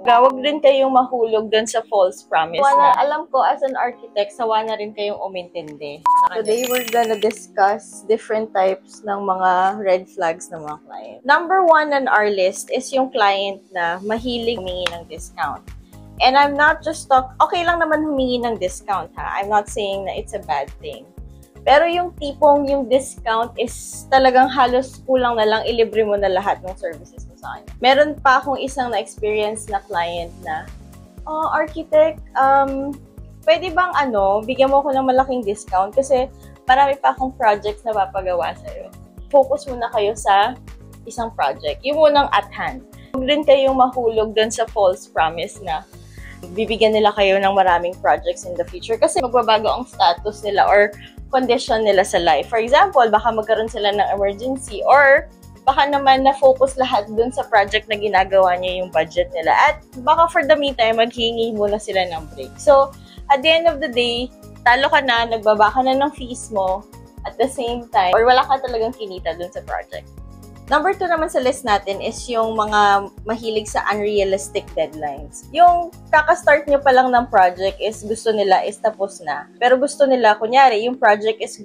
Huwag din kayong mahulog dun sa false promise alam ko, as an architect, sawa na rin kayong umintindi. Today, we're gonna discuss different types ng mga red flags ng mga client. Number 1 on our list is yung client na mahilig humingi ng discount. And I'm not just okay lang naman humingi ng discount, ha? I'm not saying na it's a bad thing. Pero yung tipong yung discount is talagang halos kulang na lang, ilibre mo na lahat ng services mo sa kanya. Meron pa akong isang na-experience na client na, architect, pwede bang bigyan mo ako ng malaking discount kasi marami pa akong projects na papagawa sa'yo. Focus muna kayo sa isang project. Yung munang at hand. Huwag din kayong mahulog dun sa false promise na bibigyan nila kayo ng maraming projects in the future kasi magbabago ang status nila or condition nila sa life. For example, baka magkaroon sila ng emergency or baka naman na-focus lahat dun sa project na ginagawa niya yung budget nila. At baka for the meantime, maghingi muna sila ng break. So, at the end of the day, talo ka na, nagbaba ka na ng fees mo at the same time, or wala ka talagang kinita dun sa project. Number 2 naman sa list natin is yung mga mahilig sa unrealistic deadlines. Yung kaka-start nyo pa lang ng project is gusto nila is tapos na. Pero gusto nila, kunyari, yung project is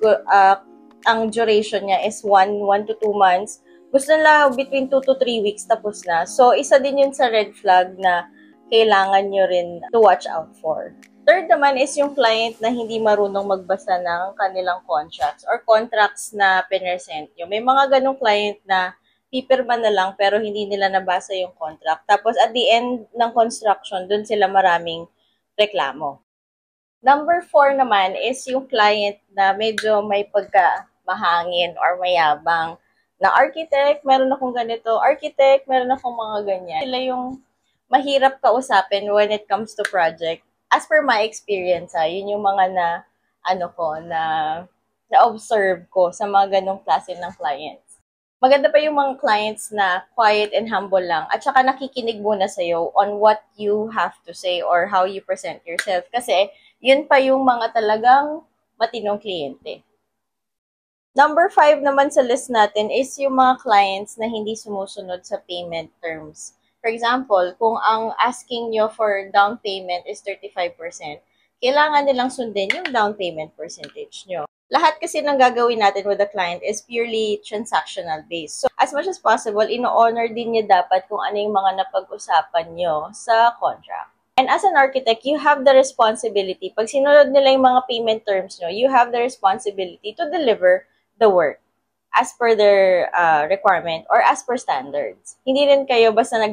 ang duration niya is 1 to 2 months. Gusto nila between 2 to 3 weeks tapos na. So, isa din yun sa red flag na kailangan nyo rin to watch out for. Third naman is yung client na hindi marunong magbasa ng kanilang contracts or contracts na pinresent nyo. May mga ganong client na pipirma na lang pero hindi nila nabasa yung contract. Tapos at the end ng construction, dun sila maraming reklamo. Number 4 naman is yung client na medyo may pagka-mahangin or mayabang na architect, meron akong ganito, architect, meron akong mga ganyan. Sila yung mahirap kausapin when it comes to project. As per my experience, yun yung mga na-observe ko sa mga ganong klase ng clients. Maganda pa yung mga clients na quiet and humble lang at saka nakikinig muna sa'yo on what you have to say or how you present yourself. Kasi yun pa yung mga talagang matinong kliyente. Number 5 naman sa list natin is yung mga clients na hindi sumusunod sa payment terms. For example, kung ang asking nyo for down payment is 35%, kailangan nilang sundin yung down payment percentage nyo. Lahat kasi ng gagawin natin with the client is purely transactional based. So, as much as possible, ino-honor din niya dapat kung ano yung mga napag-usapan nyo sa contract. And as an architect, you have the responsibility. Pag sinunod nila yung mga payment terms nyo, you have the responsibility to deliver the work as per their requirement or as per standards. Hindi rin kayo basta